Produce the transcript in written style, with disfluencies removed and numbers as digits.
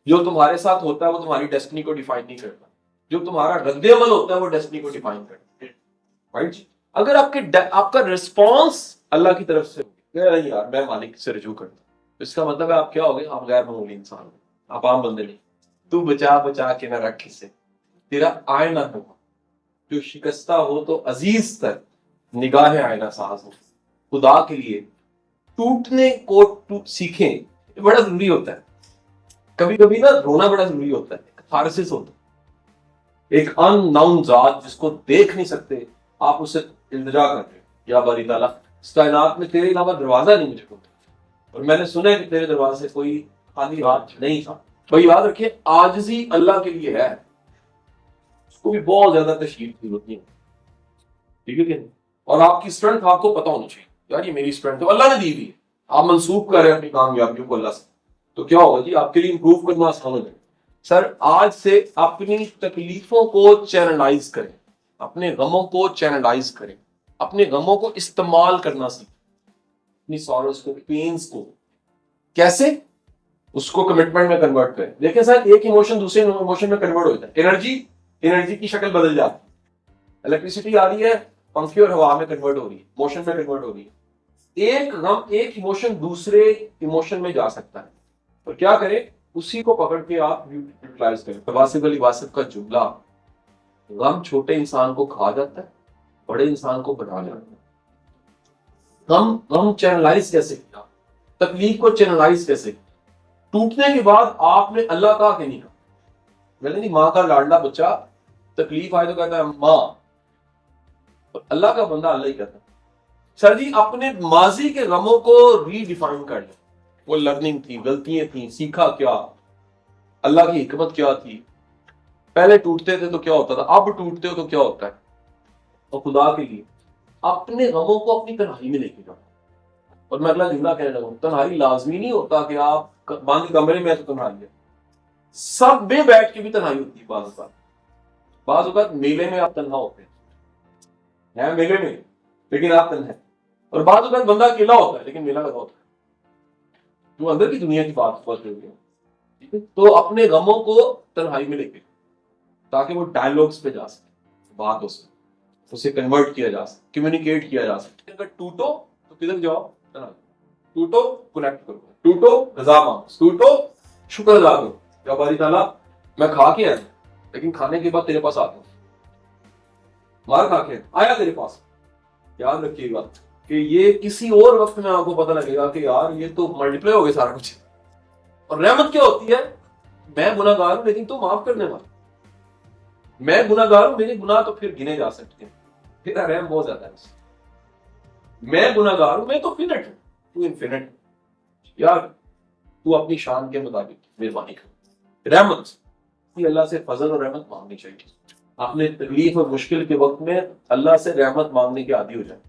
جو تمہارے ساتھ ہوتا ہے وہ تمہاری ڈیسٹنی کو ڈیفائن نہیں کرتا، جو تمہارا رد عمل ہوتا ہے وہ ڈیسٹنی کو ڈیفائن کرتا ہے. رائٹ؟ اگر آپ کا رسپانس اللہ کی طرف سے نہیں یار میں مالک سے رجوع کرتا ہوں، اس کا مطلب ہے آپ کیا ہو گئے؟ آپ غیر معمولی انسان ہو، آپ عام بندے نہیں. تو بچا بچا کے نہ رکھ سے تیرا آئینہ ہو جو شکستہ ہو تو عزیز تر نگاہ آئینہ ساز ہو. خدا کے لیے ٹوٹنے کو سیکھیں، یہ بڑا ضروری ہوتا ہے. کبھی کبھی نا رونا بڑا ضروری ہوتا ہے، کتھارسس ہوتا ہے. ایک ان ناؤن ذات جس کو دیکھ نہیں سکتے آپ اسے التجا کر رہے ہیں، یا باری تعالیٰ اس کائنات میں تیرے علاوہ دروازہ نہیں مجھ کو، اور میں نے سنا ہے کہ تیرے دروازے سے کوئی خالی ہاتھ نہیں تھا. بھائی یاد رکھیں عاجزی اللہ کے لیے ہے، اس کو بھی بہت زیادہ تشہیر کی ضرورت نہیں ہے. ٹھیک ہے کہ نہیں؟ اور آپ کی اسٹرینتھ آپ کو پتا ہونی چاہیے، یار یہ میری اسٹرینتھ ہے اللہ نے دی ہوئی ہے. آپ منسوخ کر رہے ہیں اپنی کامیابیوں کو اللہ سے، تو کیا ہوگا جی؟ آپ کے لیے امپروو کرنا آسان ہو جائے. سر آج سے اپنی تکلیفوں کو چینلائز کریں، اپنے غموں کو چینلائز کریں، اپنے غموں کو استعمال کرنا سیکھیں، اپنی سورس کو، پینز کو. کیسے؟ اس کو کمٹمنٹ میں کنورٹ کریں. دیکھیں سر ایک ایموشن دوسرے ایموشن میں کنورٹ ہوتا ہے. انرجی کی شکل بدل جاتی ہے. الیکٹریسٹی آ رہی ہے، پنکھی اور ہوا میں کنورٹ ہو رہی ہے، موشن میں کنورٹ ہو رہی ہے. ایک غم ایک ایموشن دوسرے ایموشن میں جا سکتا ہے، اور کیا کریں؟ اسی کو پکڑ کے آپ یوٹیلائز کریں. واسف علی واسف کا جملہ، غم چھوٹے انسان کو کھا جاتا ہے، بڑے انسان کو بنا جاتا ہے. غم چینلائز کیسے کیا؟ تکلیف کو چینلائز کیسے کیا؟ ٹوٹنے کے بعد آپ نے اللہ کا کہ نہیں کہا. میں نے ماں کا لاڈلا بچہ تکلیف آئے تو کہتا ہے ماں، اور اللہ کا بندہ اللہ ہی کہتا ہے. سر جی اپنے ماضی کے غموں کو ری ڈیفائن کر لیں. وہ لرننگ تھی، غلطیاں تھیں، سیکھا کیا، اللہ کی حکمت کیا تھی. پہلے ٹوٹتے تھے تو کیا ہوتا تھا، اب ٹوٹتے ہو تو کیا ہوتا ہے. اور خدا کے لیے اپنے غموں کو اپنی تنہائی میں لے کے جاؤ. اور میں اگلا جملہ کہنے لگا ہوں، تنہائی لازمی نہیں ہوتا کہ آپ بند کمرے میں تو تنہائی ہے، سب میں بیٹھ کے بھی تنہائی ہوتی ہے. بعض اوقات میلے میں آپ تنہا ہوتے ہیں میلے میں لیکن آپ تنہا ہیں. اور بعض اوقات بندہ اکیلا ہوتا ہے لیکن میلہ لگا ہوتا ہے. جو اندر کی دنیا کی بات پہنچ رہی ہے، تو اپنے غموں کو تنہائی میں لے کے تاکہ وہ ڈائلوگز پہ جا سکے، بات ہو سکے، اسے کنورٹ کیا جا سکے، کمیونیکیٹ کیا جا سکے. اگر ٹوٹو تو کدھر جاؤ؟ ٹوٹو کنیکٹ کرو، ٹوٹو رضا مانگو، ٹوٹو شکر ادا کرو. یا باری تعالیٰ میں کھا کے آیا لیکن کھانے کے بعد تیرے پاس آتا ہوں، مار کھا کے آیا تیرے پاس. یاد رکھیے گا کہ یہ کسی اور وقت میں آپ کو پتہ لگے گا کہ یار یہ تو ملٹیپلائی ہو گیا سارا کچھ. اور رحمت کیا ہوتی ہے؟ میں گناہ گار ہوں لیکن تو معاف کرنے والا. میں گناہ گار ہوں، میرے گناہ تو پھر گنے جا سکتے ہیں، تیرا رحم بہت زیادہ ہے. میں گناہ گار ہوں، میں تو فنٹ ہوں، تو انفینٹ. یار تو اپنی شان کے مطابق مہربانی کر. رحمت اللہ سے فضل اور رحمت مانگنی چاہیے. اپنے تکلیف اور مشکل کے وقت میں اللہ سے رحمت مانگنے کے عادی ہو جائیں.